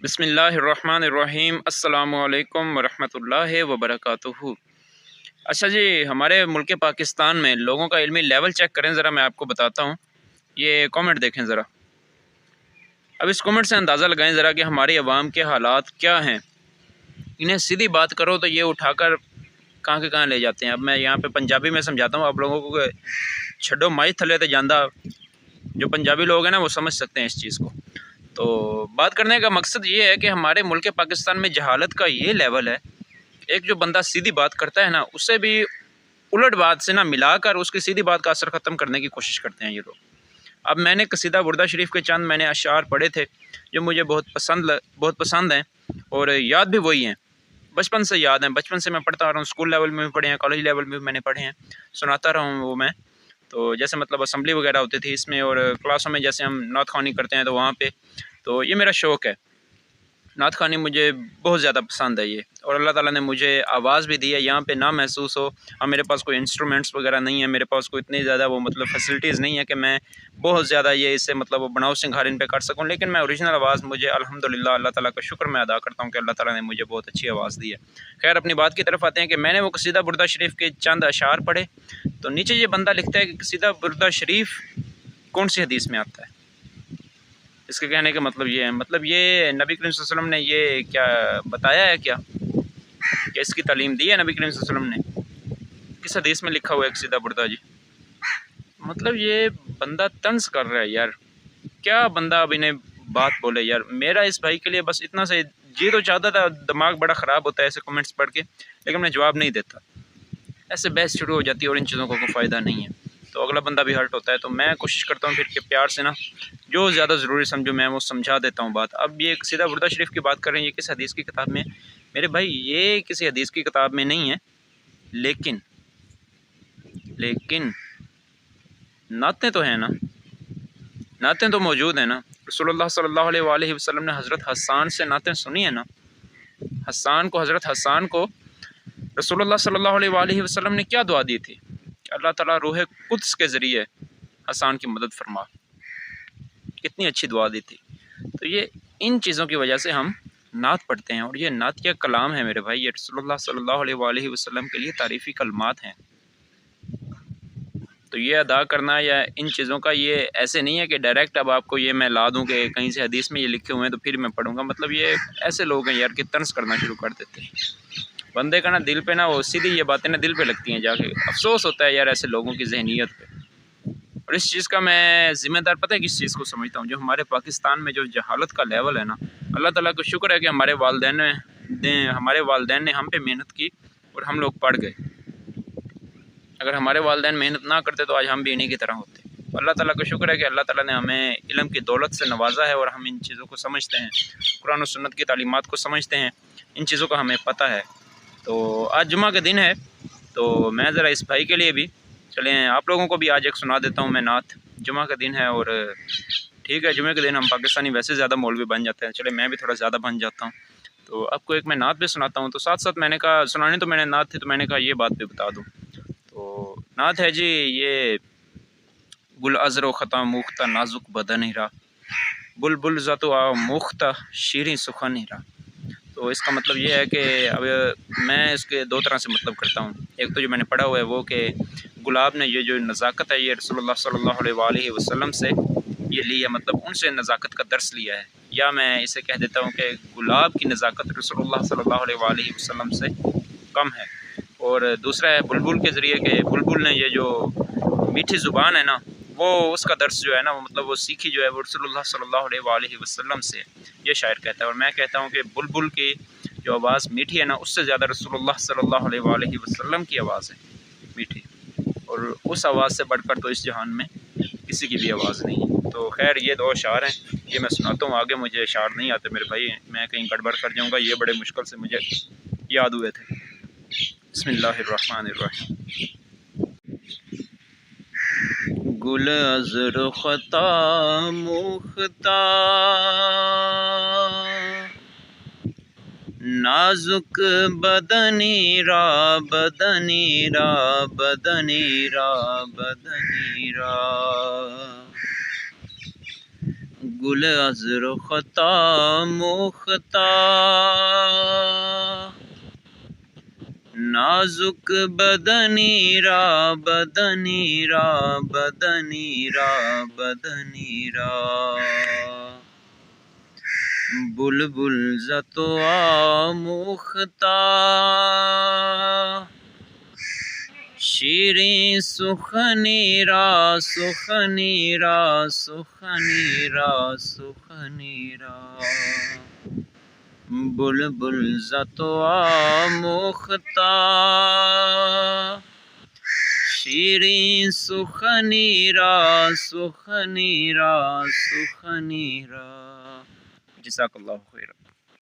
बिस्मिल्लाहिर्रहमानिर्रहीम अस्सलामुअलैकुम वरहमतुल्लाहि वबरकातुहू। अच्छा जी, हमारे मुल्क पाकिस्तान में लोगों का इल्मी लेवल चेक करें ज़रा, मैं आपको बताता हूँ। ये कमेंट देखें ज़रा, अब इस कमेंट से अंदाज़ा लगाएं ज़रा कि हमारी अवाम के हालात क्या हैं। इन्हें सीधी बात करो तो ये उठाकर कहाँ के कहाँ ले जाते हैं। अब मैं यहाँ पे पंजाबी में समझाता हूँ आप लोगों को। छड्डो माई थले ते जांदा, जो पंजाबी लोग हैं ना वो समझ सकते हैं इस चीज़ को। तो बात करने का मकसद ये है कि हमारे मुल्क पाकिस्तान में जहालत का ये लेवल है, एक जो बंदा सीधी बात करता है ना, उससे भी उलट बात से ना मिलाकर उसकी सीधी बात का असर ख़त्म करने की कोशिश करते हैं ये लोग। अब मैंने कसीदा बुर्दा शरीफ के चंद मैंने अशार पढ़े थे जो मुझे बहुत पसंद हैं और याद भी वही हैं, बचपन से याद हैं। बचपन से मैं पढ़ता आ रहा हूँ, स्कूल लेवल में भी पढ़े हैं, कॉलेज लेवल में भी मैंने पढ़े हैं, सुनाता रहा हूँ वो मैं। तो जैसे मतलब असेंबली वगैरह होती थी इसमें, और क्लासों में जैसे हम नात ख़वानी करते हैं तो वहाँ पे, तो ये मेरा शौक़ है। नात ख़वानी मुझे बहुत ज़्यादा पसंद है ये, और अल्लाह ताला ने मुझे आवाज़ भी दी है। यहाँ पे ना महसूस हो, अब मेरे पास कोई इंस्ट्रूमेंट्स वगैरह नहीं है, मेरे पास कोई इतनी ज़्यादा वो मतलब फैसिलिटीज़ नहीं है कि मैं बहुत ज़्यादा ये इससे मतलब वो बनाव सिंगार इन पे कर सकूँ, लेकिन मैं ओरिजिनल आवाज़ मुझे अल्हम्दुलिल्लाह अल्लाह ताला का शुक्र मैं अदा करता हूँ कि अल्लाह ताला ने मुझे बहुत अच्छी आवाज़ दी है। खैर, अपनी बात की तरफ आते हैं कि मैंने वो कसीदा बुर्दा शरीफ के चंद अशार पढ़े, तो नीचे ये बंदा लिखता है कि कसीदा बुर्दा शरीफ कौन सी हदीस में आता है। इसके कहने का मतलब ये है, मतलब ये नबी करीम सल्लल्लाहु अलैहि वसल्लम ने ये क्या बताया है क्या इसकी तालीम दी है नबी करीम सल्लल्लाहु अलैहि वसल्लम ने? किस हदीस में लिखा हुआ है कसीदा बुर्दा जी? मतलब ये बंदा तंज कर रहा है यार, क्या बंदा अब इन्हें बात बोले यार। मेरा इस भाई के लिए बस इतना से जी तो चाहता था, दिमाग बड़ा ख़राब होता है ऐसे कमेंट्स पढ़ के, लेकिन मैं जवाब नहीं देता। ऐसे बहस शुरू हो जाती है और इन चीज़ों का कोई फ़ायदा नहीं है, तो अगला बंदा भी हर्ट होता है। तो मैं कोशिश करता हूँ फिर कि प्यार से ना जो ज़्यादा ज़रूरी समझो मैं वो समझा देता हूँ बात। अब ये कसीदा बुर्दा शरीफ की बात कर रहे हैं, ये किस हदीस की किताब में? मेरे भाई ये किसी हदीस की किताब में नहीं है, लेकिन नातें तो हैं ना, नातें तो मौजूद हैं ना। रसूलुल्लाह सल्लल्लाहु अलैहि वसल्लम ने हज़रत हसन से नातें सुनी है ना। हज़रत हसन को रसूलुल्लाह सल्लल्लाहु अलैहि वसल्लम ने क्या दुआ दी थी? अल्लाह ताला रूह कुद्स के ज़रिए हसन की मदद फरमा, कितनी अच्छी दुआ दी थी। तो ये इन चीज़ों की वजह से हम नात पढ़ते हैं, और ये नात क्या कलाम है मेरे भाई, ये रसूलुल्लाह सल्लल्लाहु अलैहि वसल्लम के लिए तारीफ़ी कलमात हैं। तो ये अदा करना या इन चीज़ों का, ये ऐसे नहीं है कि डायरेक्ट अब आपको ये मैं ला दूँ कि कहीं से हदीस में ये लिखे हुए हैं तो फिर मैं पढ़ूँगा। मतलब ये ऐसे लोग हैं यार कि तंज़ करना शुरू कर देते हैं। बंदे का ना दिल पे ना वो सीधी ये बातें ना दिल पे लगती हैं जाके। अफसोस होता है यार ऐसे लोगों की ज़हनियत पे। और इस चीज़ का मैं ज़िम्मेदार पता है किस चीज़ को समझता हूँ, जो हमारे पाकिस्तान में जो जहालत का लेवल है ना। अल्लाह ताला का शुक्र है कि हमारे वालिदैन ने हम पे मेहनत की और हम लोग पढ़ गए। अगर हमारे वालिदैन मेहनत ना करते तो आज हम भी इन्हीं की तरह होते। अल्लाह ताला का शुक्र है कि अल्लाह ताला ने हमें इल्म की दौलत से नवाजा है और हम इन चीज़ों को समझते हैं, कुरान और सुन्नत की तालीमात को समझते हैं, इन चीज़ों का हमें पता है। तो आज जुमा का दिन है, तो मैं ज़रा इस भाई के लिए भी, चलें आप लोगों को भी आज एक सुना देता हूँ मैं नात। जुमा का दिन है और ठीक है, जुमे के दिन हम पाकिस्तानी वैसे ज़्यादा मौलवी बन जाते हैं, चले मैं भी थोड़ा ज़्यादा बन जाता हूँ। तो आपको एक मैं नात भी सुनाता हूँ, तो साथ साथ मैंने कहा सुनानी तो मैंने नात थी, तो मैंने कहा ये बात भी बता दूँ। तो नात है जी, ये गुल अज़र ख़ता मुख्ता नाजुक बदन हिरा, बुलबुल ज़तो आ मुख्ता शीरी सुखन हिरा। तो इसका मतलब ये है कि अब मैं इसके दो तरह से मतलब करता हूँ। एक तो जो मैंने पढ़ा हुआ है वो कि गुलाब ने ये जो नज़ाकत है ये रसूलुल्लाह सल्लल्लाहु अलैहि वसल्लम से ये ली है, मतलब उनसे नज़ाकत का दर्स लिया है। या मैं इसे कह देता हूँ कि गुलाब की नज़ाकत रसूलुल्लाह सल्लल्लाहु अलैहि वसल्लम से कम है। और दूसरा है बुलबुल के ज़रिए कि बुलबुल ने ये जो मीठी ज़ुबान है ना, वो उसका दर्स जो है ना, वो मतलब वो सीखी जो है वो रसूलुल्लाह सल्लल्लाहु अलैहि वसल्लम से, ये शायर कहता है। और मैं कहता हूँ कि बुलबुल की जो आवाज़ मीठी है ना, उससे ज़्यादा रसूलुल्लाह सल्लल्लाहु अलैहि वसल्लम की आवाज़ है मीठी, और उस आवाज़ से बढ़कर तो इस जहान में किसी की भी आवाज़ नहीं है। तो खैर ये दो अशार हैं, ये मैं सुनाता हूँ। आगे मुझे अशार नहीं आते मेरे भाई, मैं कहीं गड़बड़ कर जाऊँगा, ये बड़े मुश्किल से मुझे याद हुए थे। बिस्मिल्लाहिर्रहमानिर्रहीम। गुल अज़र ख़ता मुख्ता नाजुक बदनीरा बदनीरा बदनीरा बदनीरा, گل عذر و خطا مختہ نازک بدنی را بدنی را بدنی را بدنی را بلبل ز تو آموختہ شیریں سخنی را سخنی را سخنی را سخنی را بلبل ز تو آموختہ شیریں سخنی را سخنی را سخنی را. جزاک اللہ خیر.